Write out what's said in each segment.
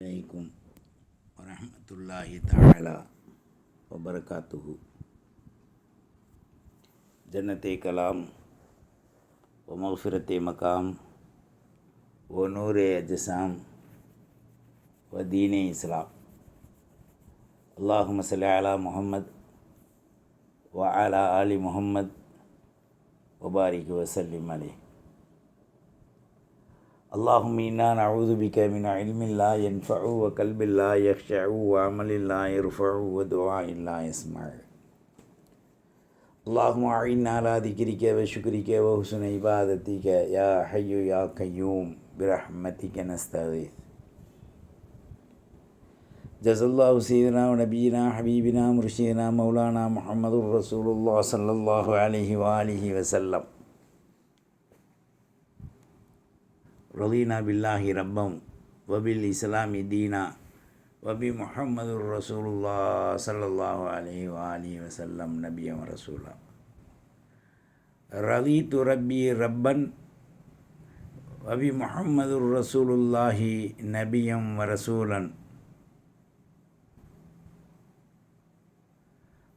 அலைக்கும் வரஹ்மத்துல்லாஹி தஆலா வபரகாத்துஹு. ஜன்னத்தே கலாம் வ மக்ஃபிரத்தே மகாம் வ நூரே அஜ்ஸாம் வ தீனே இஸ்லாம். அல்லாஹும்ம ஸல்லி அலா முஹம்மத் வ அலா ஆலி முஹம்மத் வ பாரிக் வ ஸல்லிம் அலைஹி. اللهم إنا نعوذ بك من علم لا ينفع وقلب لا يخشع وعمل لا يرفع ودعاء لا يسمع. اللهم أعنا على ذكرك وشكرك وحسن عبادتك يا حي يا قيوم برحمتك نستغيث. جزا الله سيدنا ونبينا حبيبنا مرشدنا مولانا محمد رسول الله صلى الله عليه وآله وسلم. ரலீனா பில்லாஹி ரப்பம் வபில் இஸ்லாமி தீனா வபி முஹம்மது ரசூலுல்லா ஸல்லல்லாஹு அலைஹி வஆலிஹி வஸல்லம் நபியம் ரசூலா. ரலீது ரப்பி ரப்பன் வபி முஹம்மது ரசூலுல்லாஹி நபியம் ரசூலன்.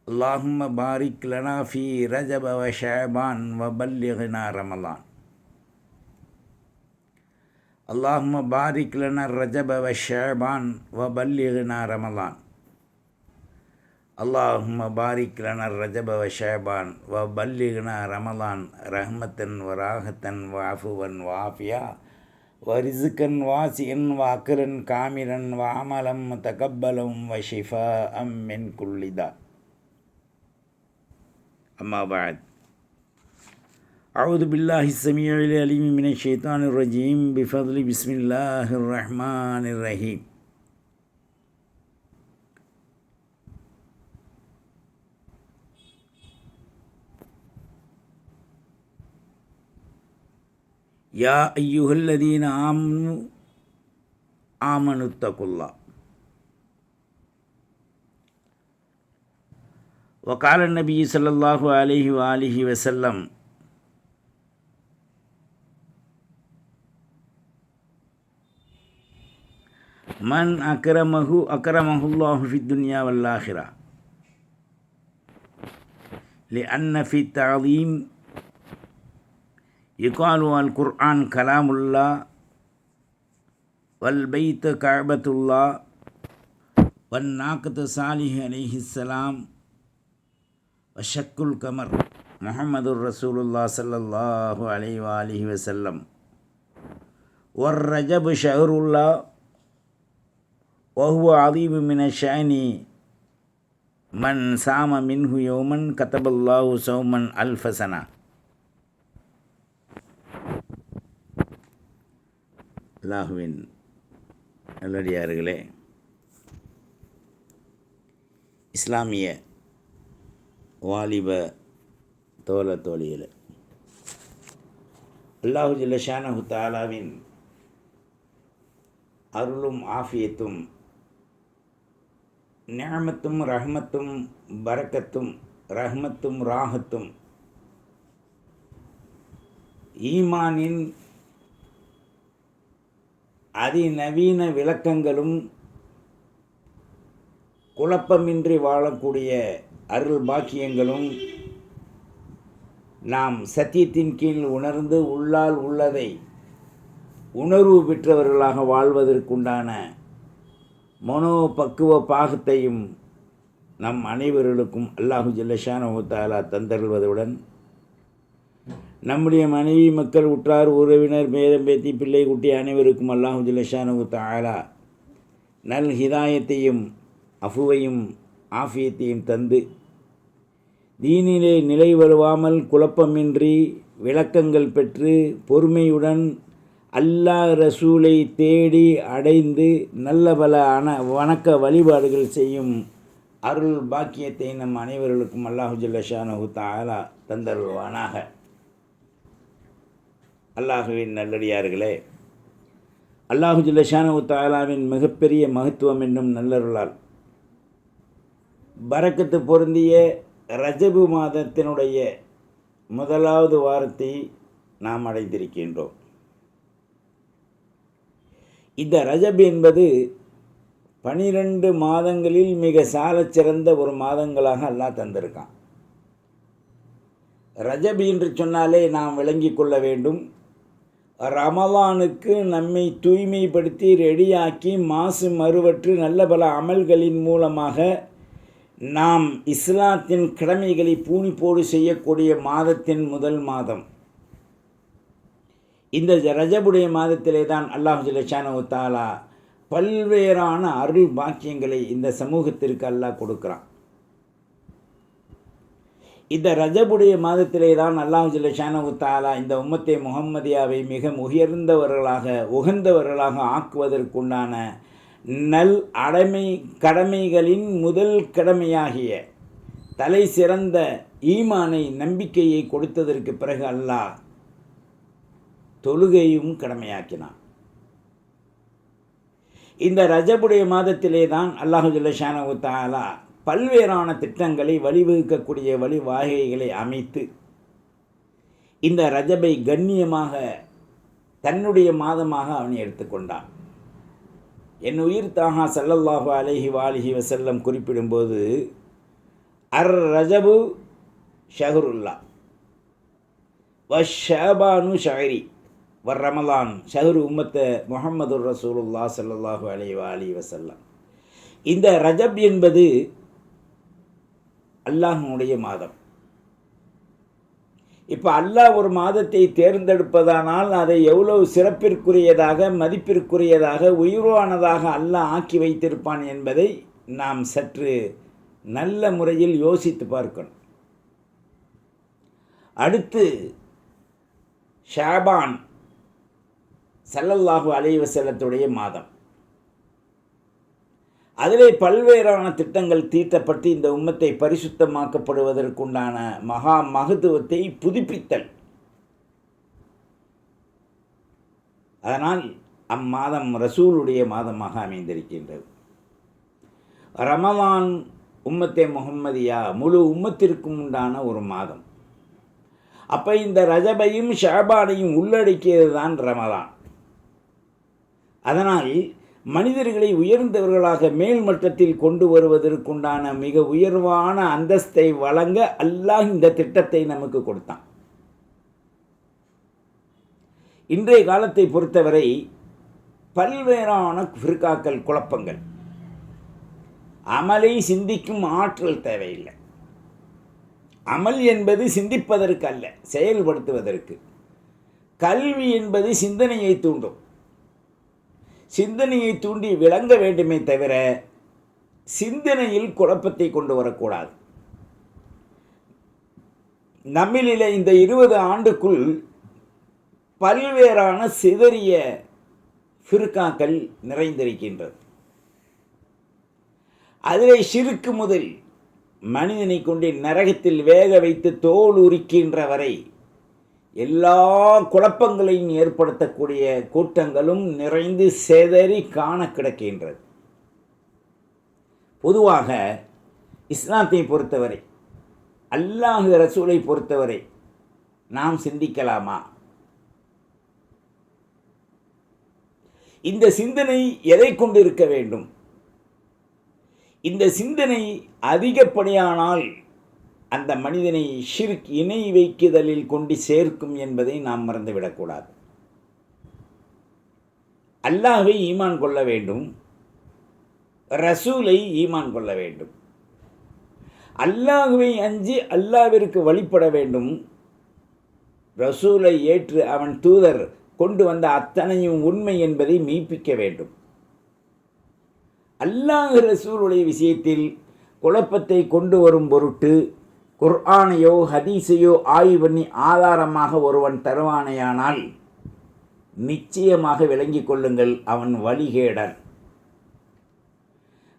அல்லாஹும்ம பாரிக் லனா ஃபீ ரஜப வ ஷஅபான் வ பல்லிக்னா ரமலான். اللهم بارك لنا الرجب والشعبان وبلغنا رمضان. اللهم بارك لنا الرجب والشعبان وبلغنا رمضان رحمة وراحة وعفوا وعافية ورزقا واسعا وأكلا كاملا وعملا متقبلا وشفاء من كل داء. أما بعد، أعوذ بالله السميع العليم من الشيطان الرجيم بفضل بسم الله الرحمن الرحيم. يا أيها الذين آمنوا اتقوا الله. وقال النبي صلى الله عليه وآله وسلم: من أكرمه الله في الدنيا والآخرة، لأن في التعظيم يقال القرآن كلام الله، والبيت كعبة الله، والناقة صالح عليه السلام، وشق القمر محمد رسول الله صلى الله عليه وآله وسلم، والرجب شهر الله وهو عظيم من الشأن، من صام منه يوما كتب الله صوما ألف سنة. அல்லாஹுவின் நல்லடியார்களே, இஸ்லாமிய வாலிப தோழ தோழிகளே, அல்லாஹு ஜல்ல ஷானஹு தஆலாவின் அருளும் ஆஃபியத்தும் நிஅமத்தும் ரஹ்மத்தும் பரக்கத்தும் ரஹ்மத்தும் ராஹத்தும் ஈமானின் அதிநவீன விளக்கங்களும் குழப்பமின்றி வாழக்கூடிய அருள் பாக்கியங்களும் நாம் சத்தியத்தின் கீழ் உணர்ந்து உள்ளால் உள்ளதை உணர்வு பெற்றவர்களாக வாழ்வதற்குண்டான மனோபக்குவ பாகத்தையும் நம் அனைவர்களுக்கும் அல்லாஹு ஜல்ல ஷானஹு தஆலா தந்தருள்வதுடன், நம்முடைய மனைவி, மக்கள், உற்றார், உறவினர், பேரம் பேத்தி, பிள்ளை, குட்டி அனைவருக்கும் அல்லாஹு ஜல்ல ஷானஹு தஆலா நல் ஹிதாயத்தையும் அஃபுவையும் ஆஃபியத்தையும் தந்து, தீனிலே நிலை வருவாமல் குழப்பமின்றி விளக்கங்கள் பெற்று பொறுமையுடன் அல்லாஹ் ரசூலை தேடி அடைந்து நல்ல பல வணக்க வழிபாடுகள் செய்யும் அருள் பாக்கியத்தை நம் அனைவர்களுக்கும் அல்லாஹு ஜல்ல ஷானஹு தஆலா தந்தருள்வானாக. அல்லாஹுவின் நல்லடியார்களே, அல்லாஹு ஜல்ல ஷானஹு தஆலாவின் மிகப்பெரிய மகத்துவம் என்னும் நல்லருளால் பரக்கத்து பொருந்திய ரஜபு மாதத்தினுடைய முதலாவது வாரத்தை நாம் அடைந்திருக்கின்றோம். இந்த ரஜப் என்பது 12 மாதங்களில் மிக சாலச் சிறந்த ஒரு மாதங்களாக அல்லாஹ் தந்திருக்கான். ரஜப் என்று சொன்னாலே நாம் விளங்கி கொள்ள வேண்டும், ரமலானுக்கு நம்மை தூய்மைப்படுத்தி ரெடியாக்கி மாசு மறுவற்று நல்ல பல அமல்களின் மூலமாக நாம் இஸ்லாத்தின் கடமைகளை பூணிப்போடு செய்யக்கூடிய மாதத்தின் முதல் மாதம். இந்த ரஜபுடைய மாதத்திலே தான் அல்லாஹ் ஜல்லஷானஹு தஆலா பல்வேறான அருள் பாக்கியங்களை இந்த சமூகத்திற்கு அல்லாஹ் கொடுக்குறான். இந்த ரஜபுடைய மாதத்திலே தான் அல்லாஹ் ஜல்லஷானஹு தஆலா இந்த உம்மத்தே முஹம்மதியாவை மிக உகந்தவர்களாக ஆக்குவதற்குண்டான கடமைகளின் முதல் கடமையாகிய தலை சிறந்த ஈமானை, நம்பிக்கையை கொடுத்ததற்கு பிறகு அல்லாஹ் தொழுகையும் கடமையாக்கினான். இந்த ரஜபுடைய மாதத்திலே தான் அல்லாஹ் ஜல்லஷானஹு தஆலா பல்வேறான திட்டங்களை வழிவகுக்கக்கூடிய வழிவாகைகளை அமைத்து இந்த ரஜபை கண்ணியமாக தன்னுடைய மாதமாக அவன் எடுத்துக்கொண்டான். என் உயிர் தாஹா ஸல்லல்லாஹு அலைஹி வஸல்லம் குறிப்பிடும்போது, ரஜபு ஷஹருல்லா ஷஅபானு ஷஹரி ரமலான் ஷஹரு உம்மத்த முஹம்மது ரசூலுல்லாஹ் ஸல்லல்லாஹு அலைஹி வஸல்லம். இந்த ரஜப் என்பது அல்லாஹ்வுடைய மாதம். இப்போ அல்லாஹ் ஒரு மாதத்தை தேர்ந்தெடுப்பதானால் அதை எவ்வளவு சிறப்பிற்குரியதாக, மதிப்பிற்குரியதாக, உயர்வானதாக அல்லாஹ் ஆக்கி வைத்திருப்பான் என்பதை நாம் சற்று நல்ல முறையில் யோசித்து பார்க்கணும். அடுத்து ஷஅபான் ஸல்லல்லாஹு அலைஹி வஸல்லத்துடைய மாதம். அதிலே பல்வேறான திட்டங்கள் தீட்டப்பட்டு இந்த உம்மத்தை பரிசுத்தமாக்கப்படுவதற்குண்டான மகத்துவத்தை புதுப்பித்தல். அதனால் அம்மாதம் ரசூலுடைய மாதமாக அமைந்திருக்கின்றது. ரமலான் உம்மத்தே முஹம்மதியா முழு உம்மத்திற்கும் உண்டான ஒரு மாதம். அப்போ இந்த ரஜபையும் ஷஅபானையும் உள்ளடக்கியது தான் ரமலான். அதனால் மனிதர்களை உயர்ந்தவர்களாக மேல் மட்டத்தில் கொண்டு வருவதற்குண்டான மிக உயர்வான அந்தஸ்தை வழங்க அல்லாஹ் இந்த திட்டத்தை நமக்கு கொடுத்தான். இன்றைய காலத்தை பொறுத்தவரை பல்வேறான ஃபிர்காக்கள், குழப்பங்கள். அமலை சிந்திக்கும் ஆற்றல் தேவையில்லை. அமல் என்பது சிந்திப்பதற்கு அல்ல, செயல்படுத்துவதற்கு. கல்வி என்பது சிந்தனையை தூண்டும். சிந்தனையை தூண்டி விளங்க வேண்டுமே தவிர சிந்தனையில் குழப்பத்தை கொண்டு வரக்கூடாது. நம்மிலே இந்த 20 ஆண்டுக்குள் பல்வேறான சிதறிய ஃபிர்காக்கள் நிறைந்திருக்கின்றது. அதிலே ஷிர்க் முதல் மனிதனை கொண்டு நரகத்தில் வேக வைத்து தோல் உரிக்கின்ற வரை எல்லா குழப்பங்களையும் ஏற்படுத்தக்கூடிய கூட்டங்களும் நிறைந்து சேதறி காண கிடக்கின்றது. பொதுவாக இஸ்லாத்தை பொறுத்தவரை, அல்லாஹ் ரசூலை பொறுத்தவரை நாம் சிந்திக்கலாமா? இந்த சிந்தனை எதை கொண்டு இருக்க வேண்டும்? இந்த சிந்தனை அதிகப்படியானால் அந்த மனிதனை ஷிர்க், இணை வைக்குதலில் கொண்டு சேர்க்கும் என்பதை நாம் மறந்துவிடக்கூடாது. அல்லாஹ்வை ஈமான் கொள்ள வேண்டும், ரசூலை ஈமான் கொள்ள வேண்டும். அல்லாஹ்வை அஞ்சி அல்லாஹ்விற்கு வழிபட வேண்டும். ரசூலை ஏற்று அவன் தூதர் கொண்டு வந்த அத்தனையும் உண்மை என்பதை மெய்ப்பிக்க வேண்டும். அல்லாஹ் ரசூலுடைய விஷயத்தில் குழப்பத்தை கொண்டு வரும் பொருட்டு குர்ஆனையோ ஹதீஸையோ ஆய்வு பண்ணி ஆதாரமாக ஒருவன் தருவானேயானால் நிச்சயமாக விளங்கிக் கொள்ளுங்கள், அவன் வழிகேடன்.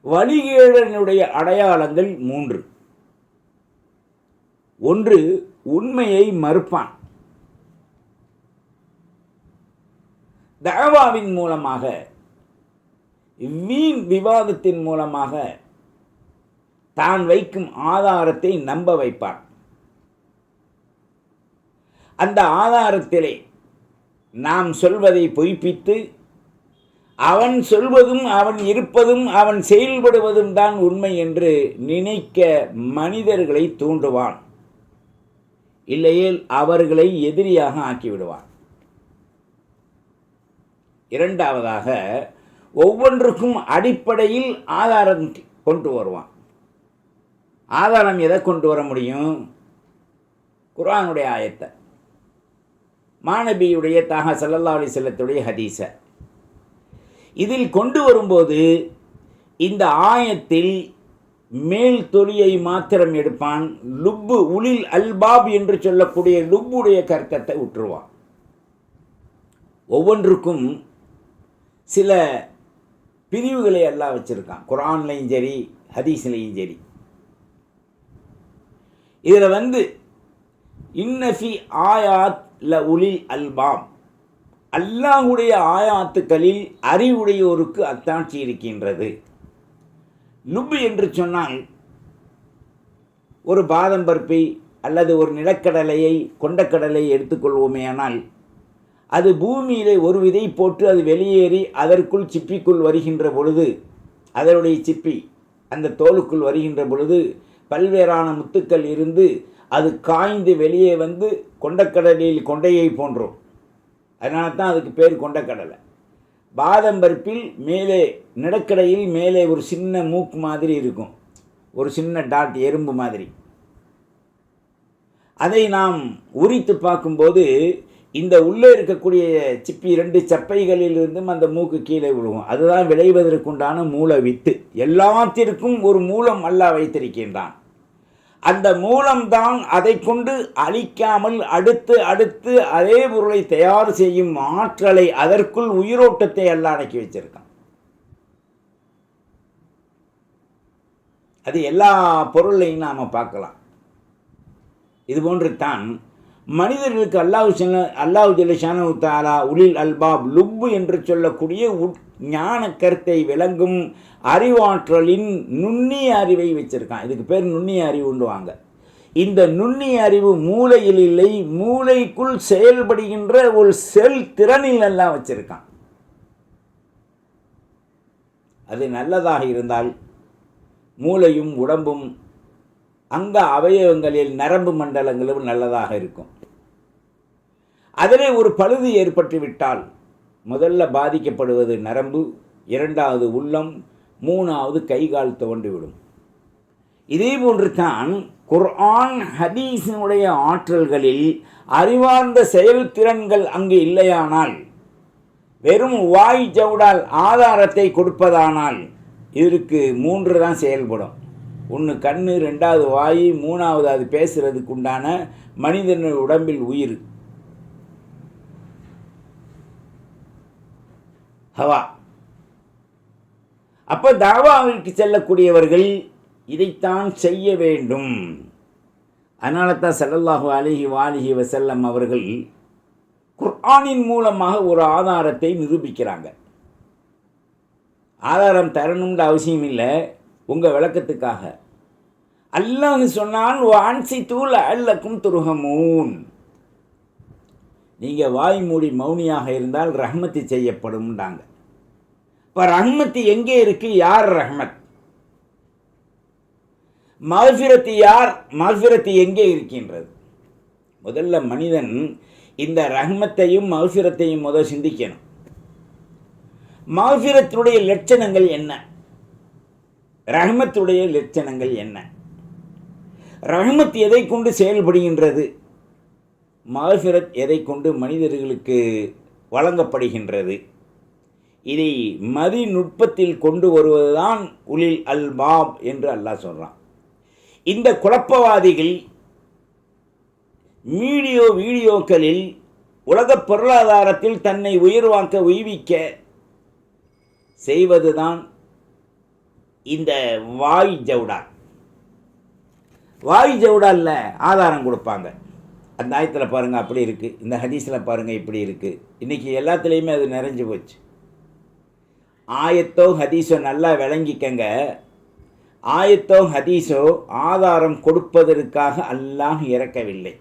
வழிகேடனுடைய அடையாளங்கள் 3. 1, உண்மையை மறுப்பான். தஅவாவின் மூலமாக, வீண் விவாதத்தின் மூலமாக தான் வைக்கும் ஆதாரத்தை நம்ப வைப்பான். அந்த ஆதாரத்திலே நாம் சொல்வதை பொய்ப்பித்து அவன் சொல்வதும் அவன் இருப்பதும் அவன் செயல்படுவதும் தான் உண்மை என்று நினைக்க மனிதர்களை தூண்டுவான். இல்லையேல் அவர்களை எதிரியாக ஆக்கிவிடுவான். இரண்டாவதாக, ஒவ்வொன்றுக்கும் அடிப்படையில் ஆதாரம் கொண்டு வருவான். ஆதாரம் எதை கொண்டு வர முடியும்? குர்ஆனுடைய ஆயத்தை, மாநபியுடைய தாஹா ஸல்லல்லாஹு அலைஹி வஸல்லத்துடைய ஹதீஸை இதில் கொண்டு வரும்போது இந்த ஆயத்தில் மேல் தொலியை மாத்திரம் எடுப்பான். லுப்பு உலில் அல்பாப் என்று சொல்லக்கூடிய லுப்புடைய கர்க்கத்தை விட்டுருவான். ஒவ்வொன்றுக்கும் சில பிரிவுகளை எல்லாம் வச்சுருக்கான், குர்ஆன்லையும் சரி ஹதீஸ்லையும் சரி. இதில் இன்னஃபி ஆயாத் ல உலில் அல்பாப், அல்லாஹுடைய ஆயாத்துக்களில் அறிவுடையோருக்கு அத்தாட்சி இருக்கின்றது. லுப் என்று சொன்னால் ஒரு பாதம் பருப்பை அல்லது ஒரு நிலக்கடலையை கொண்டக்கடலை எடுத்துக்கொள்வோமேயானால் அது பூமியிலே ஒரு விதை போட்டு அது வெளியேறி அதற்குள் சிப்பிக்குள் வருகின்ற பொழுது, அதனுடைய சிப்பி அந்த தோலுக்குள் வருகின்ற பொழுது பல்வேறான முத்துக்கள் இருந்து அது காய்ந்து வெளியே கொண்டக்கடலையில் கொண்டையை போன்றோம். அதனால தான் அதுக்கு பேர் கொண்டக்கடலை. பாதம் பருப்பில் மேலே நிலக்கடையில் மேலே ஒரு சின்ன மூக்கு மாதிரி இருக்கும், ஒரு சின்ன டாட் எறும்பு மாதிரி. அதை நாம் உரித்து பார்க்கும்போது இந்த உள்ளே இருக்கக்கூடிய சிப்பி 2 சப்பைகளிலிருந்தும் அந்த மூக்கு கீழே விழுவும். அதுதான் விளைவதற்குண்டான மூல வித்து. எல்லாத்திற்கும் ஒரு மூலம் அல்லாஹ் வைத்திருக்கின்றான். அந்த மூலம்தான் அதை கொண்டு அழிக்காமல் அடுத்து அடுத்து அதே பொருளை தயார் செய்யும் ஆற்றலை, அதற்குள் உயிரோட்டத்தை அல்லாஹ் அடக்கி வச்சிருக்கான். அது எல்லா பொருளையும் நாம் பார்க்கலாம். இதுபோன்று தான் மனிதர்களுக்கு அல்லாஹ் ஜல்ல ஷானஹு தஆலா உலில் அல்பாப் லுப்பு என்று சொல்லக்கூடிய ஞான கருத்தை விளங்கும் அறிவாற்றலின் நுண்ணிய அறிவை வச்சிருக்கான். இதுக்கு பேர் நுண்ணிய அறிவுண்டுவாங்க. இந்த நுண்ணிய அறிவு மூளையில் இல்லை, மூளைக்குள் செயல்படுகின்ற ஒரு செல் திறனில் எல்லாம் வச்சிருக்கான். அது நல்லதாக இருந்தால் மூளையும் உடம்பும் அங்க அவயவங்களில் நரம்பு மண்டலங்களும் நல்லதாக இருக்கும். அதிலே ஒரு பழுது ஏற்பட்டு விட்டால் முதல்ல பாதிக்கப்படுவது நரம்பு, இரண்டாவது உள்ளம், மூணாவது கைகால் துவண்டுவிடும். இதே போன்று தான் குர்ஆன் ஹதீஸினுடைய ஆற்றல்களில் அறிவார்ந்த செயல்திறன்கள் அங்கு இல்லையானால், வெறும் வாய் ஜவுடால் ஆதாரத்தை கொடுப்பதானால் இதற்கு 3 தான் செயல்படும். ஒன்று கண்ணு, 2வது வாய், 3வது அது பேசுறதுக்கு உண்டான மனிதனுடைய உடம்பில் உயிர், ஹவா. அப்போ தாவாவிற்கு செல்லக்கூடியவர்கள் இதைத்தான் செய்ய வேண்டும். அதனால தான் ஸல்லல்லாஹு அலைஹி வஸல்லம் அவர்கள் குர்ஆனின் மூலமாக ஒரு ஆதாரத்தை நிரூபிக்கிறாங்க. ஆதாரம் தரணும்ன்ற அவசியம் இல்லை, உங்கள் விளக்கத்துக்காக. அல்லாஹ் சொன்னான், வான்சித்து லஅல்லக்கும் துர்ஹமூன், நீங்கள் வாய் மூடி மௌனியாக இருந்தால் ரஹ்மத்து செய்யப்படும்ன்றாங்க. இப்போ ரஹ்மத்து எங்கே இருக்கு? யார் ரஹ்மத்? மக்ஃபிரத்து யார்? மக்ஃபிரத்து எங்கே இருக்கின்றது? முதல்ல மனிதன் இந்த ரஹ்மத்தையும் மக்ஃபிரத்தையும் முதல் சிந்திக்கணும். மக்ஃபிரத்துடைய லட்சணங்கள் என்ன? ரஹ்மத்துடைய லட்சணங்கள் என்ன? ரஹ்மத் எதை கொண்டு செயல்படுகின்றது? மக்ஃபிரத் எதை கொண்டு மனிதர்களுக்கு வழங்கப்படுகின்றது? இதை மதிநுட்பத்தில் கொண்டு வருவதுதான் உலில் அல்பாப் என்று அல்லாஹ் சொல்கிறான். இந்த குழப்பவாதிகள் வீடியோக்களில் உலக பொருளாதாரத்தில் தன்னை உய்விக்க செய்வதுதான் இந்த வாய் ஜவுடா. வாய் ஜவுடாவில் ஆதாரம் கொடுப்பாங்க. அந்த ஆயத்தில் பாருங்கள் அப்படி இருக்குது, இந்த ஹதீஸில் பாருங்கள் இப்படி இருக்குது. இன்றைக்கி எல்லாத்துலேயுமே அது நிறைஞ்சு போச்சு. ஆயத்தோ ஹதீஸோ நல்லா விளங்கிக்கங்க. ஆயத்தோ ஹதீஸோ ஆதாரம் கொடுப்பதற்காக அல்லாஹ் இறக்கவில்லை.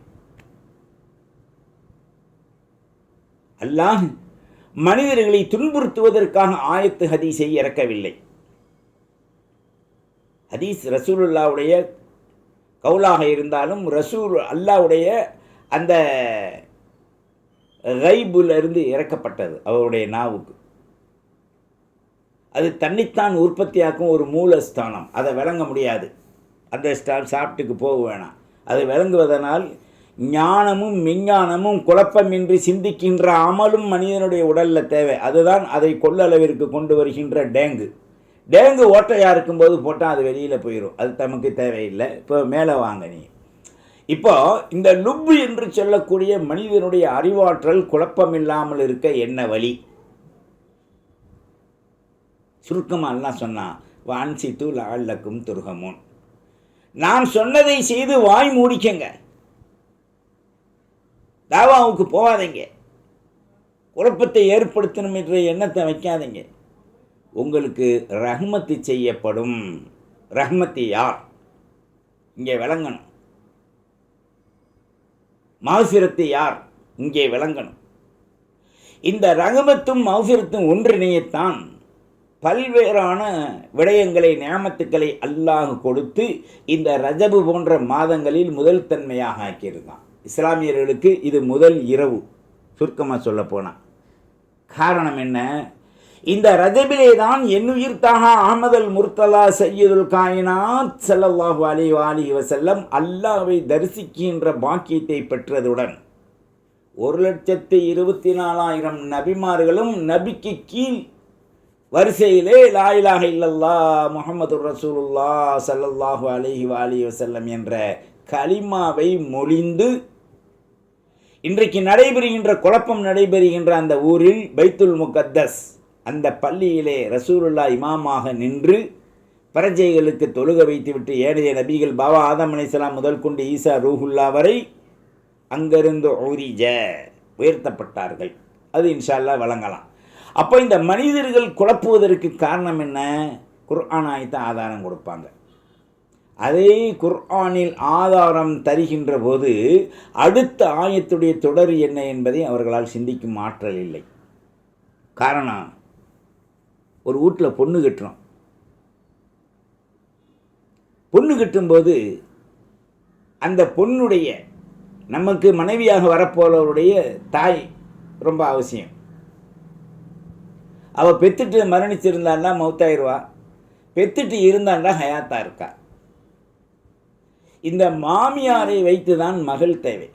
அல்லாஹ் மனிதர்களை துன்புறுத்துவதற்காக ஆயத்து ஹதீஸை இறக்கவில்லை. ஹதீஸ் ரசூலுல்லாவுடைய கவுலாக இருந்தாலும் அல்லாவுடைய அந்த கைபுலிருந்து இறக்கப்பட்டது அவருடைய நாவுக்கு. அது தன்னைத்தான் உற்பத்தியாக்கும் ஒரு மூலஸ்தானம். அதை விளங்க முடியாது. அந்த சாப்பிட்டுக்கு போக வேணாம். அதை விளங்குவதனால் ஞானமும் விஞ்ஞானமும் குழப்பமின்றி சிந்திக்கின்ற அமலும் மனிதனுடைய உடலில் தேவை. அதுதான் அதை கொள்ளளவிற்கு கொண்டு வருகின்ற டேங்கு ஓட்டையாக இருக்கும்போது போட்டால் அது வெளியில் போயிடும். அது நமக்கு தேவையில்லை. இப்போ மேலே வாங்க நீ. இப்போ இந்த லுப்பு என்று சொல்லக்கூடிய மனிதனுடைய அறிவாற்றல் குழப்பமில்லாமல் இருக்க என்ன வழி? சுருக்கமாக எல்லாம் சொன்னான், வான்சித்து லால்லக்கும் துர்கமுன், நான் சொன்னதை செய்து வாய் மூடிக்கங்க, தாவாவுக்கு போகாதீங்க, குழப்பத்தை ஏற்படுத்தணும் என்ற எண்ணத்தை வைக்காதீங்க, உங்களுக்கு ரஹ்மத்து செய்யப்படும். ரஹ்மத்து யார் இங்கே விளங்கணும். மஃபிரத்து யார் இங்கே விளங்கணும். இந்த ரஹ்மத்தும் மஃபிரத்தும் ஒன்றிணையத்தான் பல்வேறான விடயங்களை நியாமத்துக்களை அல்லாஹ் கொடுத்து இந்த ரஜபு போன்ற மாதங்களில் முதல் தன்மையாக ஆக்கியிருந்தான். இஸ்லாமியர்களுக்கு இது முதல் இரவு. சுருக்கமாக சொல்ல போனால் காரணம் என்ன? இந்த ரஜபிலே தான் என்னுயிர்த்தாக அஹ்மதுல் முர்த்தலா சையதுல் காயினாத் ஸல்லல்லாஹு அலைஹி வஸல்லம் அல்லாஹ்வை தரிசிக்கின்ற பாக்கியத்தை பெற்றதுடன் 1,24,000 நபிமார்களும் நபிக்கு கீழ் வரிசையிலே லா இலாஹ இல்லல்லாஹ் முஹம்மதுர் ரசூலுல்லாஹ் ஸல்லல்லாஹு அலைஹி வஸல்லம் என்ற கலிமாவை மொழிந்து இன்றைக்கு நடைபெறுகின்ற குழப்பம் நடைபெறுகின்ற அந்த ஊரில் பைத்துல் முகத்தஸ் அந்த பள்ளியிலே ரசூலுல்லாஹ் இமாமாக நின்று பிரஜைகளுக்கு தொழுக வைத்துவிட்டு ஏனைய நபிகள் பாபா ஆதம் அலைஹிஸ்ஸலாம் முதல் கொண்டு ஈசா ரூஹுல்லா வரை அங்கிருந்து உயர்த்தப்பட்டார்கள். அது இன்ஷா அல்லாஹ் வழங்கலாம். அப்போ இந்த மனிதர்கள் குழப்புவதற்கு காரணம் என்ன? குர்ஆன் ஆயத்தை ஆதாரம் கொடுப்பாங்க. அதே குர்ஆனில் ஆதாரம் தருகின்ற போது அடுத்த ஆயத்துடைய தொடர் என்ன என்பதை அவர்களால் சிந்திக்கும் ஆற்றல் இல்லை. காரணம், ஒரு வீட்டில் பொண்ணு கட்டுறோம். பொண்ணு கட்டும்போது அந்த பொண்ணுடைய நமக்கு மனைவியாக வரப்போறவருடைய தாய் ரொம்ப அவசியம். அவள் பெத்துட்டு மரணிச்சிருந்தாண்டா மௌத்தாயிருவா, பெத்துட்டு இருந்தாண்டா ஹயாத்தா இருக்கா. இந்த மாமியாரை வைத்து தான் மகள் தேவை.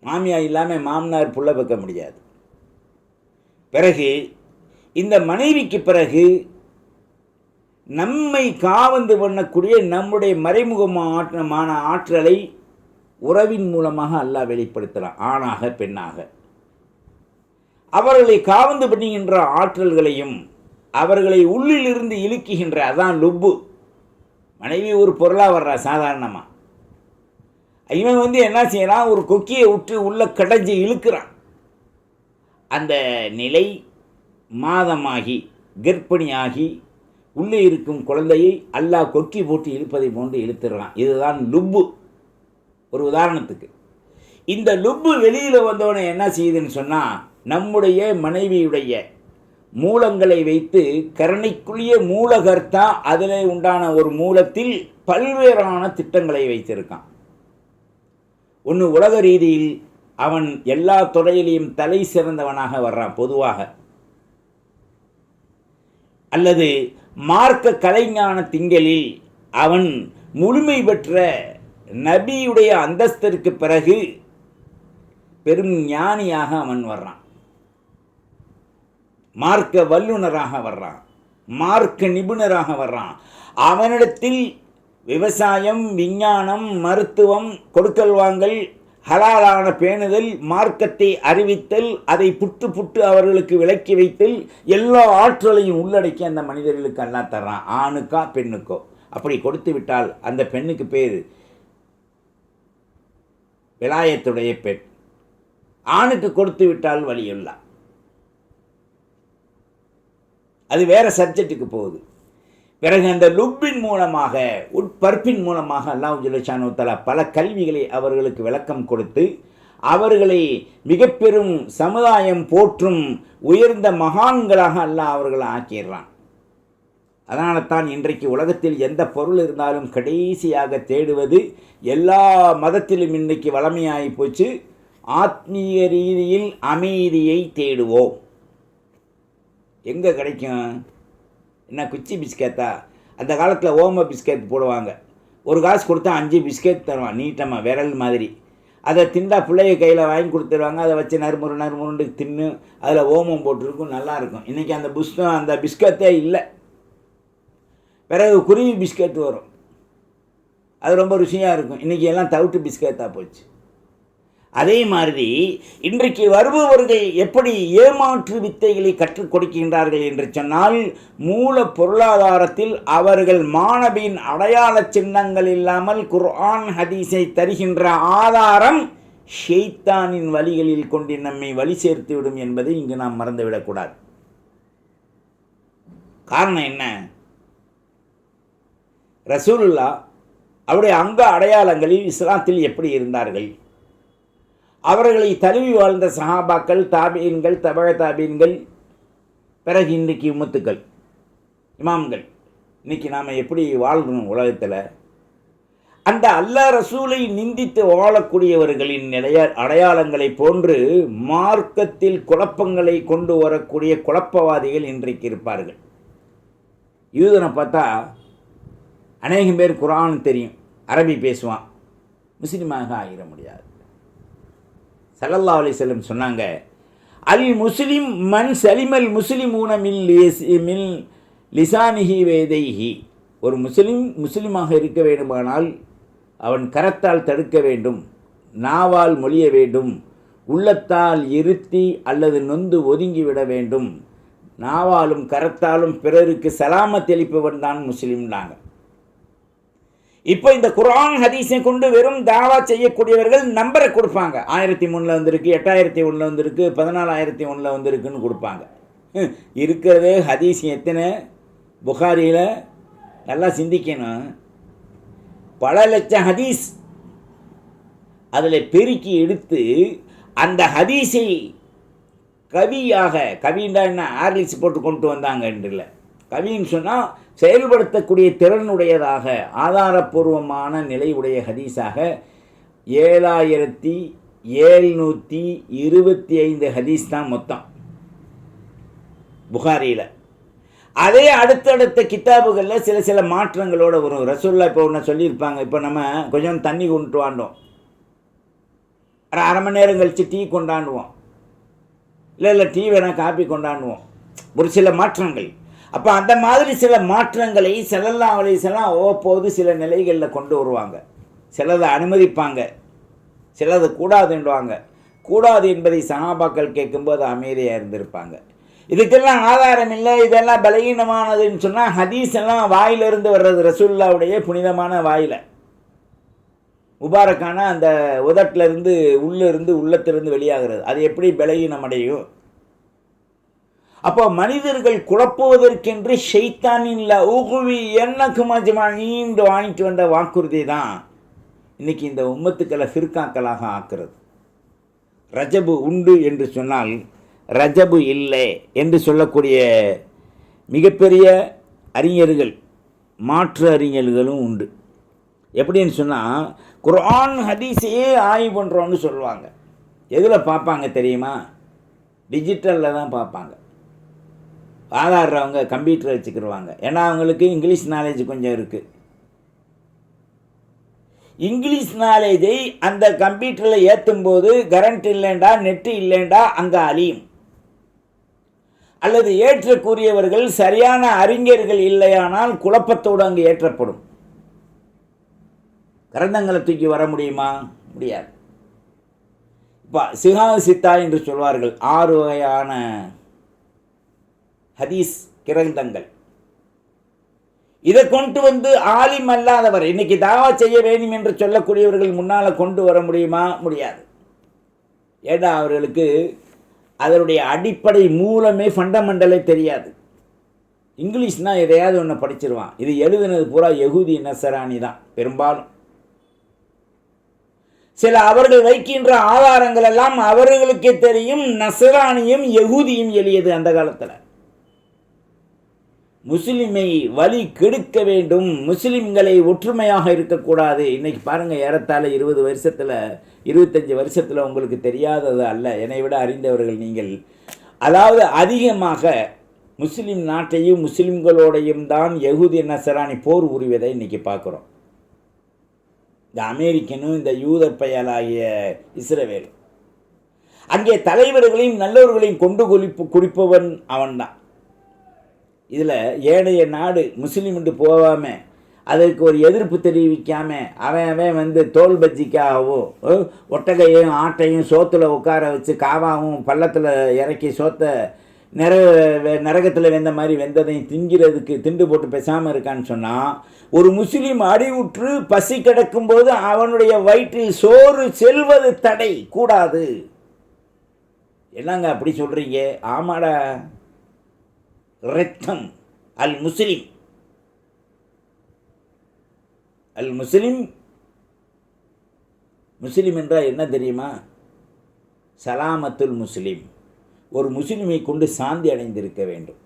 மாமியார் இல்லாமல் மாமனார் புள்ள வைக்க முடியாது. பிறகு இந்த மனைவிக்கு பிறகு நம்மை காவந்து பண்ணக்கூடிய நம்முடைய மறைமுகமான ஆற்றலை உறவின் மூலமாக அல்லாஹ் வெளிப்படுத்தலாம். ஆணாக பெண்ணாக அவர்களை காவந்து பண்ணுகின்ற ஆற்றல்களையும் அவர்களை உள்ளிலிருந்து இழுக்குகின்ற, அதான் லுப்பு. மனைவி ஒரு பொருளாக வர்றா சாதாரணமாக. இவன் என்ன செய்யறான்? ஒரு கொக்கியை விட்டு உள்ள கடைஞ்சி இழுக்கிறான். அந்த நிலை மாதமாகி கர்ப்பிணியாகி உள்ளே இருக்கும் குழந்தையை அல்லாஹ் கொக்கி போட்டு இழுப்பதை போன்று இழுத்துறான். இதுதான் லுப்பு. ஒரு உதாரணத்துக்கு இந்த லுப்பு வெளியில் வந்தவனை என்ன செய்யுதுன்னு சொன்னால், நம்முடைய மனைவியுடைய மூலங்களை வைத்து கருணைக்குரிய மூலகர்த்தா அதில் உண்டான ஒரு மூலத்தில் பல்வேறான திட்டங்களை வைத்திருக்கான். ஒன்று, உலக ரீதியில் அவன் எல்லா துறையிலையும் தலை சிறந்தவனாக வர்றான் பொதுவாக, அல்லது மார்க்க கலைஞான திங்களில் அவன் முழுமை பெற்ற நபியுடைய அந்தஸ்திற்கு பிறகு பெரும் ஞானியாக அவன் வர்றான், மார்க்க வல்லுநராக வர்றான், மார்க்க நிபுணராக வர்றான். அவனிடத்தில் விவசாயம், விஞ்ஞானம், மருத்துவம், கொடுக்கல் வாங்கல், ஹலாலான பேணுதல், மார்க்கத்தை அறிவித்தல், அதை புட்டு அவர்களுக்கு விளக்கி வைத்தல், எல்லா ஆற்றலையும் உள்ளடக்கி அந்த மனிதர்களுக்கு அல்லாஹ் தர்றான். ஆணுக்கா பெண்ணுக்கோ அப்படி கொடுத்து விட்டால் அந்த பெண்ணுக்கு பேர் விலாயத்துடைய பெண். ஆணுக்கு கொடுத்து விட்டால் வலியுள்ளா. அது வேற சப்ஜெக்டுக்கு போகுது. பிறகு அந்த லுப்பின் மூலமாக, உட்பற்பின் மூலமாக அல்லாஹ் ஜல்ல ஷானு தஆலா பல கல்விகளை அவர்களுக்கு விளக்கம் கொடுத்து அவர்களை மிக பெரும் சமுதாயம் போற்றும் உயர்ந்த மகான்களாக அல்லாஹ் அவர்களை ஆக்கிடுறான். அதனால தான் இன்றைக்கு உலகத்தில் எந்த பொருள் இருந்தாலும் கடைசியாக தேடுவது எல்லா மதத்திலும் இன்றைக்கு வளமையாகி போச்சு. ஆத்மீக ரீதியில் அமைதியை தேடுவோம். எங்கே கிடைக்கும்? என்ன குச்சி பிஸ்கெட்டா? அந்த காலத்தில் ஓம பிஸ்கெட் போடுவாங்க. ஒரு காசு கொடுத்தா 5 பிஸ்கெட் தருவான், நீட்டமாக விரல் மாதிரி. அதை திண்டா பிள்ளைய கையில் வாங்கி கொடுத்துருவாங்க. அதை வச்சு நறுமுருண்டு தின்னு அதில் ஓமம் போட்டிருக்கும், நல்லாயிருக்கும். இன்றைக்கி அந்த பிஸ்கெட்டே இல்லை. பிறகு குருவி பிஸ்கெட் வரும், அது ரொம்ப ருசியாக இருக்கும். இன்றைக்கி எல்லாம் தவிட்டு பிஸ்கெட்டாக போச்சு. அதே மாதிரி இன்றைக்கு வருபவர்கள் எப்படி ஏமாற்று வித்தைகளை கற்றுக் கொடுக்கின்றார்கள் என்று சொன்னால், மூல பொருளாதாரத்தில் அவர்கள் மாணவியின் அடையாள சின்னங்கள் இல்லாமல் குர்ஆன் ஹதீஸை தருகின்ற ஆதாரம் ஷைத்தானின் வழிகளில் கொண்டு நம்மை வழி சேர்த்துவிடும் என்பதை இங்கு நாம் மறந்துவிடக்கூடாது. காரணம் என்ன? ரசூலுல்லாஹ் அவருடைய அங்க அடையாளங்களில் இஸ்லாத்தில் எப்படி இருந்தார்கள், அவர்களை தழுவி வாழ்ந்த சஹாபாக்கள், தாபீன்கள், தபழ தாபீன்கள், பிறகு இன்றைக்கு உம்மத்துக்கள், இமாம்கள், இன்றைக்கி நாம் எப்படி வாழ்கிறோம் உலகத்தில், அந்த அல்லாஹ் ரசூலை நிந்தித்து வாழக்கூடியவர்களின் அடையாளங்களை போன்று மார்க்கத்தில் குழப்பங்களை கொண்டு வரக்கூடிய குழப்பவாதிகள் இன்றைக்கு இருப்பார்கள். யூதனை பார்த்தா அநேகம் பேர் குர்ஆன் தெரியும், அரபி பேசுவான், முஸ்லீமாக ஆகிட முடியாது. ஸல்லல்லாஹு அலைஹி வஸல்லம் சொன்னாங்க, அல் முஸ்லிம் மன் சலிமல் முஸ்லிமூன மின் லிசானிஹி வேதைஹி. ஒரு முஸ்லிமாக இருக்க வேண்டுமானால் அவன் கரத்தால் தடுக்க வேண்டும், நாவால் மொழிய வேண்டும், உள்ளத்தால் இருத்தி அல்லது நொந்து ஒதுங்கிவிட வேண்டும். நாவாலும் கரத்தாலும் பிறருக்கு சலாமத் தெளிப்பவன் தான் முஸ்லீம்னாங்க. இப்போ இந்த குர்ஆன் ஹதீஸை கொண்டு வெறும் தாவா செய்யக்கூடியவர்கள் நம்பரை கொடுப்பாங்க. 1003 வந்திருக்கு, 8001 வந்திருக்கு, 14001 வந்திருக்குன்னு கொடுப்பாங்க. இருக்கிறதே ஹதீஸ் எத்தனை? புகாரியில் நல்லா சிந்திக்கணும், பல லட்சம் ஹதீஸ். அதில் பெருக்கி எடுத்து அந்த ஹதீஸை கவியாக, கவின்னா என்ன ஆர்லிக்ஸ் போட்டு கொண்டு வந்தாங்க என்று இல்லை, கவின்னு சொன்னால் செயல்படுத்தக்கூடிய திறனுடையதாக ஆதாரபூர்வமான நிலையுடைய ஹதீஸாக 7725 ஹதீஸ் தான் மொத்தம் புகாரியில். அதே அடுத்தடுத்த கித்தாபுகளில் சில மாற்றங்களோடு வரும். ரசூலுல்லாஹ் இப்போ ஒன்று சொல்லியிருப்பாங்க, இப்போ நம்ம கொஞ்சம் தண்ணி கொண்டு வாண்டோம், அரை மணி நேரம் கழித்து டீ கொண்டாண்டுவோம், இல்லை டீ வேணால் காப்பி கொண்டாண்டுவோம், ஒரு சில மாற்றங்கள். அப்போ அந்த மாதிரி சில மாற்றங்களை ஸல்லல்லாஹு அலைஹி வஸல்லம் அவ்வப்போது சில நிலைகளில் கொண்டு வருவாங்க. சிலதை அனுமதிப்பாங்க, சிலது கூடாதுன்றாங்க. கூடாது என்பதை சஹாபாக்கள் கேட்கும்போது அமைதியாக இருந்திருப்பாங்க. இதுக்கெல்லாம் ஆதாரம் இல்லை, இதெல்லாம் பலகீனமானதுன்னு சொன்னால் ஹதீஸ் எல்லாம் வாயிலிருந்து வர்றது, ரசூலுல்லாஹ்வுடைய புனிதமான வாயில், முபாரக்கான அந்த உதட்டிலிருந்து உள்ளத்திலிருந்து வெளியாகிறது. அது எப்படி பலகீனம் அடையும்? அப்போ மனிதர்கள் குழப்புவதற்கென்று ஷைத்தானின் லஊகுவி என்னக்கும் அஜ்மஈன் வாங்கிட்டு வந்த வாக்குறுதி தான் இன்னைக்கு இந்த உம்மத்துக்களை ஃபிர்காக்களாக ஆக்குறது. ரஜபு உண்டு என்று சொன்னால் ரஜபு இல்லை என்று சொல்லக்கூடிய மிகப்பெரிய அறிஞர்கள், மாற்று அறிஞர்களும் உண்டு. எப்படின்னு சொன்னால் குர்ஆன் ஹதீஸையே ஆய்வு பண்ணுறோன்னு சொல்லுவாங்க. எதில் பார்ப்பாங்க தெரியுமா? டிஜிட்டலில் தான் பார்ப்பாங்க. ஆதாடுறவங்க கம்ப்யூட்டர் வச்சுக்கிடுவாங்க, ஏன்னா அவங்களுக்கு இங்கிலீஷ் நாலேஜ் கொஞ்சம் இருக்குது. இங்கிலீஷ் நாலேஜை அந்த கம்ப்யூட்டரில் ஏற்றும்போது கரண்ட் இல்லைண்டா, நெட்டு இல்லைண்டா அங்கே அழியும். அல்லது ஏற்றக்கூடியவர்கள் சரியான அறிஞர்கள் இல்லையானால் குழப்பத்தோடு அங்கு ஏற்றப்படும். கரந்தங்களை தூக்கி வர முடியுமா? முடியாது. இப்போ சித்தா என்று சொல்வார்கள், 6 வகையான ஹதீஸ் கிரந்தங்கள். இதை கொண்டு வந்து ஆலிம் அல்லாதவர், இன்னைக்கு தாவா செய்ய வேண்டும் என்று சொல்லக்கூடியவர்கள் முன்னால் கொண்டு வர முடியுமா? முடியாது. ஏன்னா அவர்களுக்கு அதனுடைய அடிப்படை மூலமே ஃபண்டமெண்டலே தெரியாது. இங்கிலீஷ்னால் எதையாவது ஒன்று படிச்சிருவான். இது எழுதுனது பூரா யகூதி நசராணி தான் பெரும்பாலும். சில அவர்கள் வைக்கின்ற ஆதாரங்கள் எல்லாம் அவர்களுக்கே தெரியும். நசரானியும் யகூதியும் எளியது அந்த காலத்தில். முஸ்லிமை வழி கெடுக்க வேண்டும், முஸ்லிம்களை ஒற்றுமையாக இருக்கக்கூடாது. இன்னைக்கு பாருங்கள், ஏறத்தாழ 20 வருஷத்தில் 25 வருஷத்தில் உங்களுக்கு தெரியாதது அல்ல, என்னை விட அறிந்தவர்கள் நீங்கள். அதாவது அதிகமாக முஸ்லிம் நாட்டையும் முஸ்லிம்களோடையும் தான் யகூதி நசரானி போர் புரிவதை இன்றைக்கி பார்க்குறோம். இந்த அமெரிக்கனும் இந்த யூதர் பயலாகிய இஸ்ரவேல், அங்கே தலைவர்களையும் நல்லவர்களையும் கொண்டு குடிப்பவன் அவன்தான். இதில் ஏனைய நாடு முஸ்லீம் என்று போகாமல் அதற்கு ஒரு எதிர்ப்பு தெரிவிக்காமல் அவன் தோல் பஜ்ஜிக்காகவோ ஒட்டகையும் ஆட்டையும் சோத்தில் உட்கார வச்சு காவாவும் பள்ளத்தில் இறக்கி சோத்தை நரகத்தில் வெந்த மாதிரி வெந்ததையும் திங்கிறதுக்கு திண்டு போட்டு பேசாமல் இருக்கான்னு சொன்னால், ஒரு முஸ்லீம் அடிவுற்று பசி கிடக்கும்போது அவனுடைய வயிற்றில் சோறு செல்வது தடை கூடாது. என்னங்க அப்படி சொல்கிறீங்க? ஆமாடா, ரத்தம் அல் முஸ்லிம் அல் முஸ்லிம் முஸ்லிம் என்றால் என்ன தெரியுமா? சலாமத்துல் முஸ்லிம். ஒரு முஸ்லிமை கொண்டு சாந்தி அடைந்திருக்க வேண்டும்.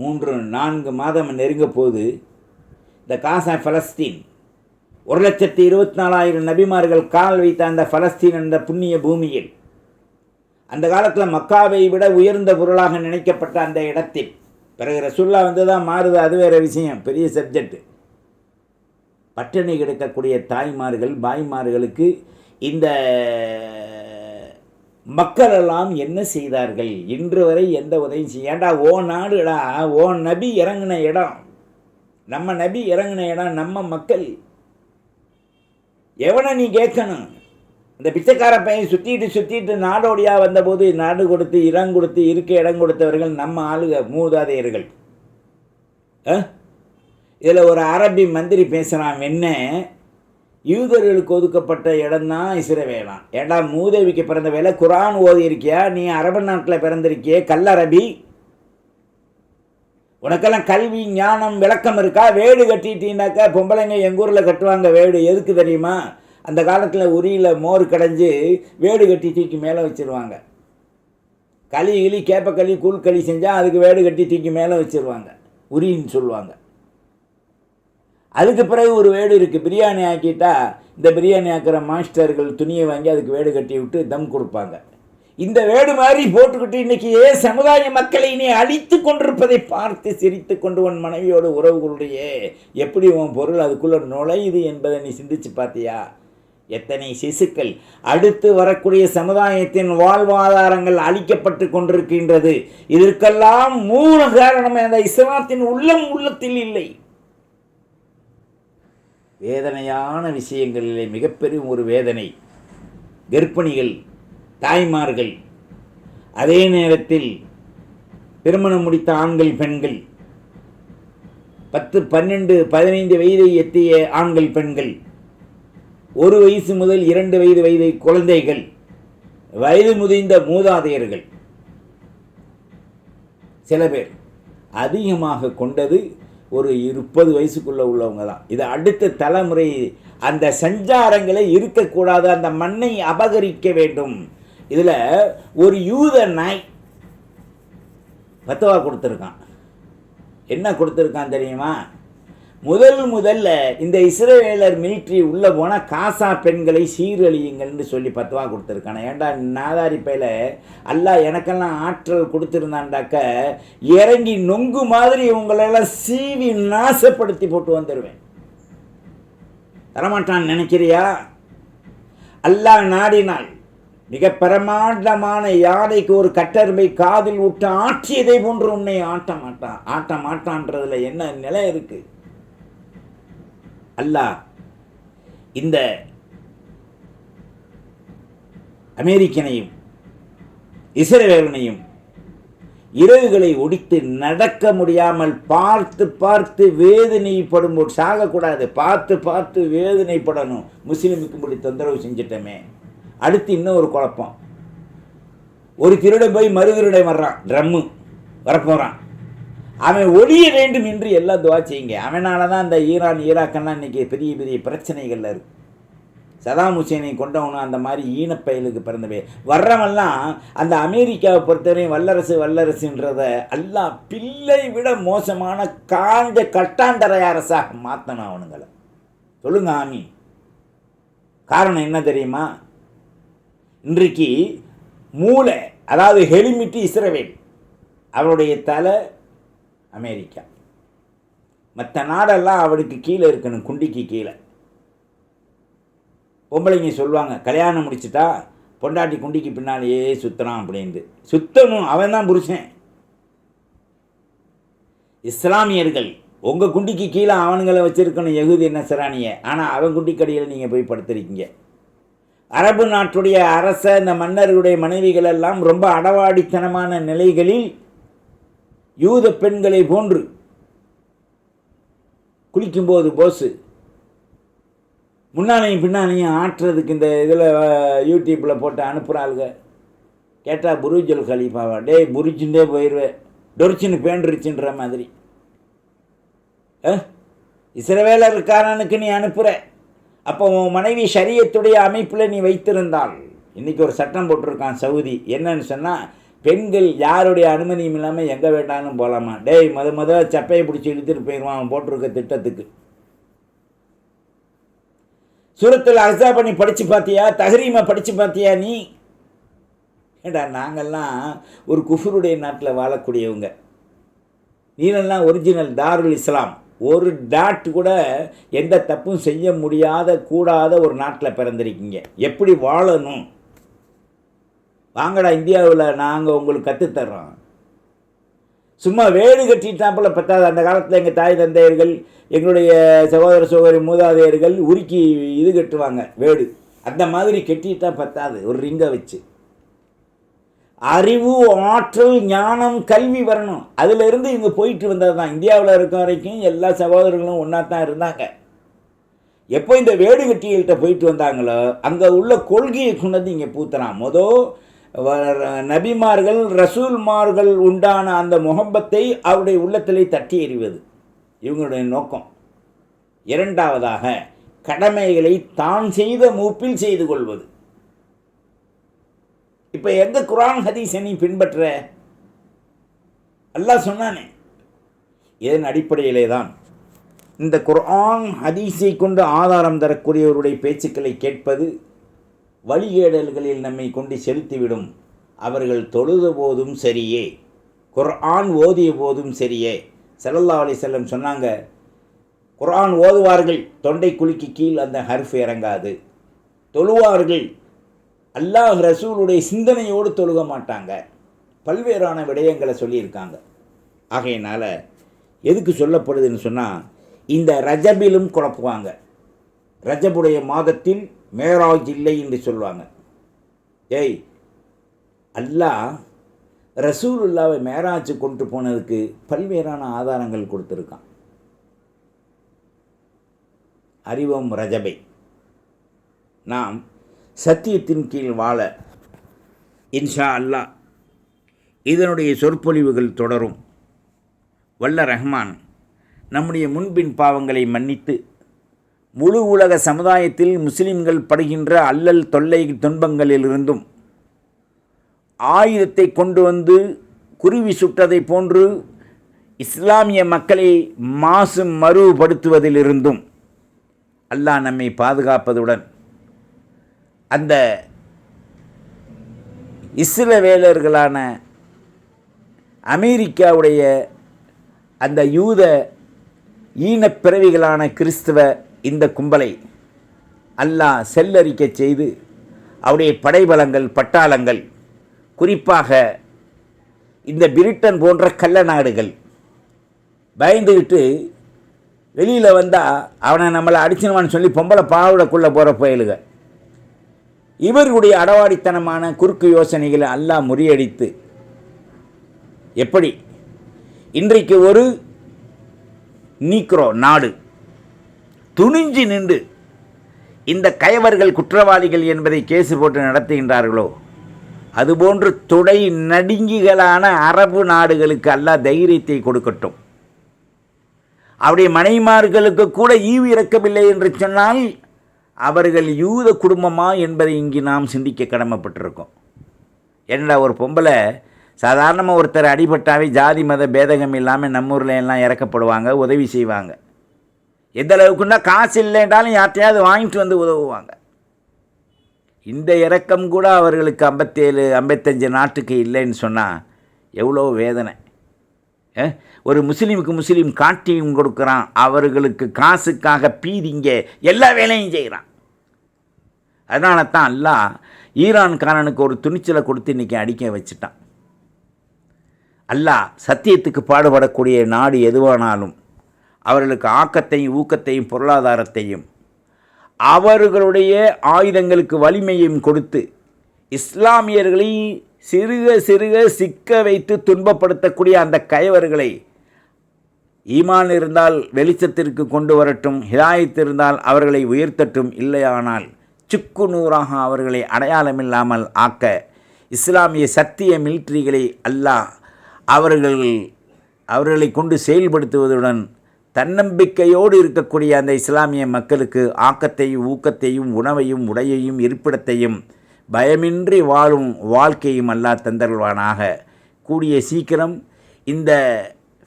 3-4 மாதம் நெருங்க போது இந்த காசா பலஸ்தீன் 1,24,000 நபிமார்கள் கால் வைத்த அந்த பலஸ்தீன் என்ற புண்ணிய பூமியில், அந்த காலத்தில் மக்காவை விட உயர்ந்த பொருளாக நினைக்கப்பட்ட அந்த இடத்தில், பிறகு ரசூல்லா தான் மாறுது, அது வேறு விஷயம், பெரிய சப்ஜெக்ட். பட்டினி கிடக்கக்கூடிய தாய்மார்கள் பாய்மார்களுக்கு இந்த மக்களெல்லாம் என்ன செய்தார்கள்? இன்று வரை எந்த உதவியும் செய்ய. ஏண்டா ஓ நாடுடா, ஓ நபி இறங்கின இடம், நம்ம நபி இறங்கின இடம், நம்ம மக்கள். எவனை நீ கேட்கணும்? இந்த பிச்சைக்கார பையன் சுற்றிட்டு நாடோடியாக வந்தபோது நாடு கொடுத்து இடம் கொடுத்து இருக்க இடம் கொடுத்தவர்கள் நம்ம ஆளுக மூதாதையர்கள். இதில் ஒரு அரபி மந்திரி பேசுகிறான், என்ன யூதர்களுக்கு ஒதுக்கப்பட்ட இடம்தான் இஸ்ரவேலாம். ஏண்டா மூதேவிக்கு பிறந்த வேலை குரான் ஓதி இருக்கியா? நீ அரபு நாட்டில் பிறந்திருக்கியே கல்லரபி, உனக்கெல்லாம் கல்வி ஞானம் விளக்கம் இருக்கா? வேடு கட்டிட்டீங்கன்னாக்கா பொம்பளைங்க எங்கள் ஊரில் கட்டுவாங்க வேடு, எதுக்கு தெரியுமா? அந்த காலத்தில் உரியில் மோர் கடைஞ்சி வேடு கட்டி தூக்கி மேலே வச்சுருவாங்க. களி கேப்பக்களி கூழ்களி செஞ்சால் அதுக்கு வேடு கட்டி தூக்கி மேலே வச்சுருவாங்க, உரின்னு சொல்லுவாங்க. அதுக்கு பிறகு ஒரு வேடு இருக்குது, பிரியாணி ஆக்கிட்டா இந்த பிரியாணி ஆக்கிற மாஸ்டர்கள் துணியை வாங்கி அதுக்கு வேடு கட்டி விட்டு தம் கொடுப்பாங்க. இந்த வேடு மாதிரி போட்டுக்கிட்டு இன்றைக்கி சமுதாய மக்களை நீ அழித்து கொண்டிருப்பதை பார்த்து சிரித்து கொண்டு உன் மனைவியோட உறவுகளுடைய எப்படி உன் பொருள் அதுக்குள்ளே நுழையுது என்பதை நீ சிந்திச்சு பார்த்தியா? எத்தனை சிசுக்கள் அடுத்து வரக்கூடிய சமுதாயத்தின் வாழ்வாதாரங்கள் அழிக்கப்பட்டு கொண்டிருக்கின்றது. இதற்கெல்லாம் மூல காரணம் அந்த இஸ்லாத்தின் உள்ளத்தில் இல்லை. வேதனையான விஷயங்களிலே மிகப்பெரிய ஒரு வேதனை கர்ப்பிணிகள், தாய்மார்கள், அதே நேரத்தில் திருமணம் முடித்த ஆண்கள் பெண்கள், 10, 12, 15 வயதை எட்டிய ஆண்கள் பெண்கள், 1 வயசு முதல் 2 வயது குழந்தைகள், வயது முதிர்ந்த மூதாதையர்கள், சில பேர் அதிகமாக கொண்டது ஒரு 30 வயசுக்குள்ளே உள்ளவங்க தான். இது அடுத்த தலைமுறை அந்த சஞ்சாரங்களை இருக்கக்கூடாது, அந்த மண்ணை அபகரிக்க வேண்டும். இதில் ஒரு யூத நாய் பத்துவா கொடுத்துருக்கான். என்ன கொடுத்துருக்கான் தெரியுமா? முதல்ல இந்த இஸ்ரவேலர் மிலிட்ரி உள்ளே போனால் காசா பெண்களை சீரழியுங்கள்னு சொல்லி பத்துவா கொடுத்துருக்கானே. ஏண்டா நாதாரி பையில அல்லாஹ் எனக்கெல்லாம் ஆற்றல் கொடுத்துருந்தாண்டாக்க இறங்கி நொங்கு மாதிரி இவங்களெல்லாம் சீவி நாசப்படுத்தி போட்டு வந்துடுவேன். தரமாட்டான்னு நினைக்கிறியா? அல்லாஹ் நாடினால் மிக பிரமாண்டமான யானைக்கு ஒரு கட்டெரும்பை காதில் விட்டு ஆற்றியதை போன்று உன்னை ஆட்ட மாட்டான்றதுல என்ன நிலை இருக்கு? அல்லாஹ் இந்த அமெரிக்கனையும் இஸ்ரவேலனையும் இரவுகளை ஒடித்து நடக்க முடியாமல் பார்த்து வேதனைப்படும் போது சாகக்கூடாது, பார்த்து வேதனைப்படணும். முஸ்லீமுக்கு இப்படி தொந்தரவு செஞ்சிட்டமே. அடுத்து இன்னும் ஒரு குழப்பம். ஒரு திருடன் போய் மறு திருடன் வர்றான், ட்ரம்மு வரப்போகிறான். அவன் ஒழிய வேண்டும் என்று எல்லாம் துவா செய்யுங்க. அவனால தான் இந்த ஈரான் ஈராக்கெல்லாம் இன்றைக்கி பெரிய பிரச்சனைகளில் இருக்கு. சதாம் ஹுசேனை கொண்டவனும் அந்த மாதிரி ஈனப்பயலுக்கு பிறந்தவே. வர்றவெல்லாம் அந்த அமெரிக்காவை பொறுத்தவரையும் வல்லரசுன்றத எல்லாம் பிள்ளை விட மோசமான காஞ்ச கட்டாந்தரை அரசாக மாற்றணும் அவனுங்களை. சொல்லுங்க ஆமி. காரணம் என்ன தெரியுமா? இன்றைக்கு மூளை, அதாவது ஹெலிமிட்டு இஸ்ரவேல், அவருடைய தலை அமெரிக்கா. மற்ற நாடெல்லாம் அவனுக்கு கீழே இருக்கணும், குண்டிக்கு கீழே. பொம்பளைங்க சொல்லுவாங்க, கல்யாணம் முடிச்சுட்டா பொண்டாட்டி குண்டிக்கு பின்னாலேயே சுற்றுறான் அப்படின்ட்டு. சுத்தணும், அவன் தான் புருஷன். இஸ்லாமியர்கள் உங்கள் குண்டிக்கு கீழே அவனுங்களை வச்சுருக்கணும், யகூதி நஸ்ரானியை. ஆனால் அவன் குண்டிக்கடியில் நீங்கள் போய் படுத்திருக்கீங்க. அரபு நாட்டுடைய அரச இந்த மன்னர்களுடைய மனைவிகள் எல்லாம் ரொம்ப அடவாடித்தனமான நிலைகளில் யூத பெண்களை போன்று குளிக்கும்போது போஸு முன்னாலையும் பின்னாலையும் ஆட்டுறதுக்கு இந்த இதில் யூடியூப்பில் போட்டு அனுப்புகிறாளுங்க. கேட்டால் புருஜல் கலீஃபாவா? டேய் புரிச்சுட்டே போயிடுவேன், டொரிச்சின்னு பேண்டுருச்சுன்ற மாதிரி. இஸ்ரவேலருக்காரனுக்கு நீ அனுப்புகிற. அப்போ உன் மனைவி ஷரியத்துடைய அமைப்பில் நீ வைத்திருந்தால், இன்றைக்கி ஒரு சட்டம் போட்டிருக்கான் சவுதி. என்னன்னு சொன்னால், பெண்கள் யாருடைய அனுமதியும் இல்லாமல் எங்கே வேண்டாலும் போகலாமா. டேய் முதல்ல சப்பையை பிடிச்சி இழுத்துட்டு போயிடுவான் அவன் போட்டிருக்க திட்டத்துக்கு. சூரத்தில் அஹ்ஸாப் பண்ணி படித்து பார்த்தியா? தஹ்ரீமை படித்து பார்த்தியா நீ? ஏடா நாங்கள்லாம் ஒரு குஃபருடைய நாட்டில் வாழக்கூடியவங்க. நீரெல்லாம் ஒரிஜினல் தாருல் இஸ்லாம். ஒரு டாட் கூட எந்த தப்பும் செய்ய முடியாத கூடாத ஒரு நாட்டில் பிறந்திருக்கீங்க. எப்படி வாழணும் வாங்கடா, இந்தியாவில் நாங்கள் உங்களுக்கு கற்றுத்தர்றோம். சும்மா வேடு கட்டிட்டாப்பில் பத்தாது. அந்த காலத்தில் எங்கள் தாய் தந்தையர்கள், எங்களுடைய சகோதர சகோதரி மூதாதையர்கள் உருக்கி இது கட்டுவாங்க வேடு. அந்த மாதிரி கட்டிட்டா பத்தாது, ஒரு ரிங்கை வச்சு. அறிவு, ஆற்றல், ஞானம், கல்வி வரணும். அதிலிருந்து இங்கே போயிட்டு வந்தது தான். இந்தியாவில் இருக்க வரைக்கும் எல்லா சகோதரர்களும் ஒன்றா தான் இருந்தாங்க. எப்போ இந்த வேடு கட்டிகள்கிட்ட போயிட்டு வந்தாங்களோ அங்கே உள்ள கொள்கையை கொண்டு இங்கே பூத்துறான். நபிமார்கள் ரசூல்மார்கள் உண்டான அந்த முகப்பத்தை அவருடைய உள்ளத்திலே தட்டி எறிவது இவங்களுடைய நோக்கம். இரண்டாவதாக கடமைகளை தான் செய்த மூப்பில் செய்து கொள்வது. இப்போ எந்த குர்ஆன் ஹதீஸை நீ பின்பற்ற? அல்லாஹ் சொன்னானே. இதன் அடிப்படையிலே தான் இந்த குர்ஆன் ஹதீஸை கொண்டு ஆதாரம் தரக்கூடியவருடைய பேச்சுக்களை கேட்பது வழிகேடல்களில் நம்மை கொண்டு செலுத்திவிடும். அவர்கள் தொழுத போதும் சரியே, குர்ஆன் ஓதிய போதும் சரியே. ஸல்லல்லாஹு அலைஹி வஸல்லம் சொன்னாங்க, குர்ஆன் ஓதுவார்கள் தொண்டை குலுக்கி கீழ் அந்த ஹர்ஃப் இறங்காது. தொழுவார்கள் அல்லாஹ் ரசூலுடைய சிந்தனையோடு தொழுக மாட்டாங்க. பல்வேறான விடயங்களை சொல்லியிருக்காங்க. ஆகையினால் எதுக்கு சொல்லப்படுதுன்னு சொன்னால், இந்த ரஜபிலும் குழப்புவாங்க. ரஜபுடைய மாதத்தில் மேராஜ் இல்லை என்று சொல்லுவாங்க. ஏய், அல்லாஹ் ரசூலுல்லாவை மேராஜ் கொண்டு போனதுக்கு பல்வேறான ஆதாரங்கள் கொடுத்துருக்கான். அறிவோம் ரஜபை. நாம் சத்தியத்தின் கீழ் வாழ இன்ஷா அல்லாஹ் இதனுடைய சொற்பொழிவுகள் தொடரும். வல்ல ரஹ்மான் நம்முடைய முன்பின் பாவங்களை மன்னித்து முழு உலக சமுதாயத்தில் முஸ்லிம்கள் படுகின்ற அல்லல் தொல்லை துன்பங்களிலிருந்தும் ஆயுதத்தை கொண்டு வந்து குருவி சுட்டதை போன்று இஸ்லாமிய மக்களை மாசு மறுபடுத்துவதிலிருந்தும் அல்லாஹ் நம்மை பாதுகாப்பதுடன் அந்த இஸ்ரவேலர்களான அமெரிக்காவுடைய அந்த யூத ஈனப்பிறவிகளான கிறிஸ்துவ இந்த கும்பலை அல்லாஹ் செல்லரிக்க செய்து அவருடைய படைபலங்கள் பட்டாளங்கள், குறிப்பாக இந்த பிரிட்டன் போன்ற கள்ள நாடுகள் பயந்துக்கிட்டு வெளியில் வந்தால் அவனை நம்மளை அடிச்சினுவான்னு சொல்லி பொம்பளை பாவடைக்குள்ளே போகிற பயலுக, இவர்களுடைய அடவாடித்தனமான குறுக்கு யோசனைகளை அல்லாஹ் முறியடித்து, எப்படி இன்றைக்கு ஒரு நீக்ரோ நாடு துணிஞ்சு நின்று இந்த கயவர்கள் குற்றவாளிகள் என்பதை கேசு போட்டு நடத்துகின்றார்களோ, அதுபோன்று துடை நடுங்கிகளான அரபு நாடுகளுக்கு அல்லாஹ் தைரியத்தை கொடுக்கட்டும். அவருடைய மனைமார்களுக்கு கூட ஈவு இறக்கவில்லை என்று சொன்னால் அவர்கள் யூத குடும்பமா என்பதை இங்கு நாம் சிந்திக்க கடமைப்பட்டிருக்கோம். என்னடா ஒரு பொம்பளை சாதாரணமாக ஒருத்தர் அடிபட்டாவே ஜாதி மத பேதகம் இல்லாமல் நம்ம ஊரில் எல்லாம் இறக்கப்படுவாங்க, உதவி செய்வாங்க. எந்த அளவுக்குன்னா காசு இல்லைன்றாலும் யார்ட்டையாவது வாங்கிட்டு வந்து உதவுவாங்க. இந்த இறக்கம் கூட அவர்களுக்கு 57-55 நாட்டுக்கு இல்லைன்னு சொன்னால் எவ்வளோ வேதனை. ஒரு முஸ்லீமுக்கு முஸ்லீம் காட்டியும் கொடுக்குறான், அவர்களுக்கு காசுக்காக பீதிங்க எல்லா வேலையும் செய்கிறான். அதனால தான் அல்லாஹ் ஈரான்காரனுக்கு ஒரு துணிச்சலை கொடுத்து இன்றைக்கி அடிக்க வச்சுட்டான். அல்லாஹ் சத்தியத்துக்கு பாடுபடக்கூடிய நாடு எதுவானாலும் அவர்களுக்கு ஆக்கத்தையும் ஊக்கத்தையும் பொருளாதாரத்தையும் அவர்களுடைய ஆயுதங்களுக்கு வலிமையும் கொடுத்து இஸ்லாமியர்களை சிறுக சிறுக சிக்க வைத்து துன்பப்படுத்தக்கூடிய அந்த கயவர்களை ஈமான் இருந்தால் வெளிச்சத்திற்கு கொண்டு வரட்டும், ஹிதாயத் இருந்தால் அவர்களை உயர்த்தட்டும், இல்லையானால் சுக்கு நூறாக அவர்களை அடையாளமில்லாமல் ஆக்க இஸ்லாமிய சத்திய மிலிட்ரிகளை அல்லாஹ் அவர்களை கொண்டு செயல்படுத்துவதுடன் தன்னம்பிக்கையோடு இருக்கக்கூடிய அந்த இஸ்லாமிய மக்களுக்கு ஆக்கத்தையும் ஊக்கத்தையும் உணவையும் உடையையும் இருப்பிடத்தையும் பயமின்றி வாழும் வாழ்க்கையும் அல்லாஹ் தந்தருள்வானாக. கூடிய சீக்கிரம் இந்த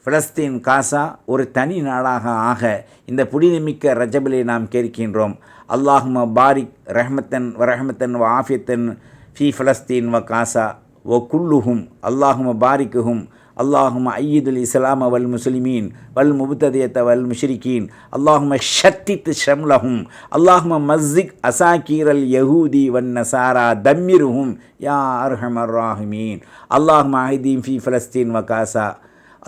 பலஸ்தீன் காசா ஒரு தனி நாடாக ஆக இந்த புனிதமிக்க ரஜபிலே நாம் கேட்கின்றோம். அல்லாஹும்ம பாரிக் ரஹ்மத்தன் வ ஆஃபியத்தன் ஃபி பலஸ்தீன் வ காசா வ குல்லுஹும் அல்லாஹும்ம பாரிக்குஹும் அல்லாஹும்ம ஐயிதுல் இஸ்லாம வல் முஸ்லிமீன் வல் முபுத்ததியத்த வல் முஷ்ரிகீன் அல்லாஹும்ம ஷத்தித் ஷம்லஹும் அல்லாஹும்ம மஸ்ஸிக் அசாக்கீரல் யஹூதி வன் நசாரா தம்மிருஹும் யா அர்ஹமர் ராஹிமீன் அல்லாஹும்ம ஐதீம் ஃபி பலஸ்தீன் வ காசா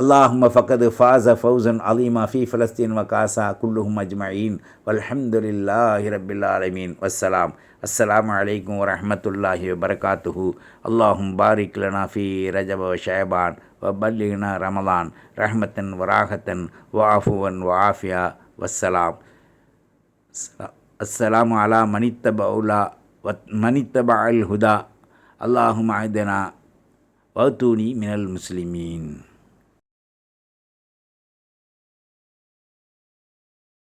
அல்லாஹும்ம ஃபக்கது ஃபாஸ ஃபௌசன் அலீமா ஃபி பலஸ்தீன் வ காசா குல்லுஹும் அஜ்மஈன் வல்ஹம்துலில்லாஹி ரப்பில் ஆலமீன். வஸ்ஸலாம். அஸ்ஸலாமு அலைக்கும் வரஹ்மத்துல்லாஹி வபரகாத்துஹு. அல்லாஹும் பாரிக் லனா ஃபி ரஜப வ ஷஅபான் வ பல்லிக்னா ரமலான் ரஹ்மத்தன் வ ராஹத்தன் வ ஆஃபுவன் வ ஆஃபியா. வஸ்ஸலாம். அஸ்ஸலாமு அலா மனித்தபஅல் ஹுதா. அல்லாஹும்ம அஹ்தினா வஅதூனி மினல் முஸ்லிமீன்.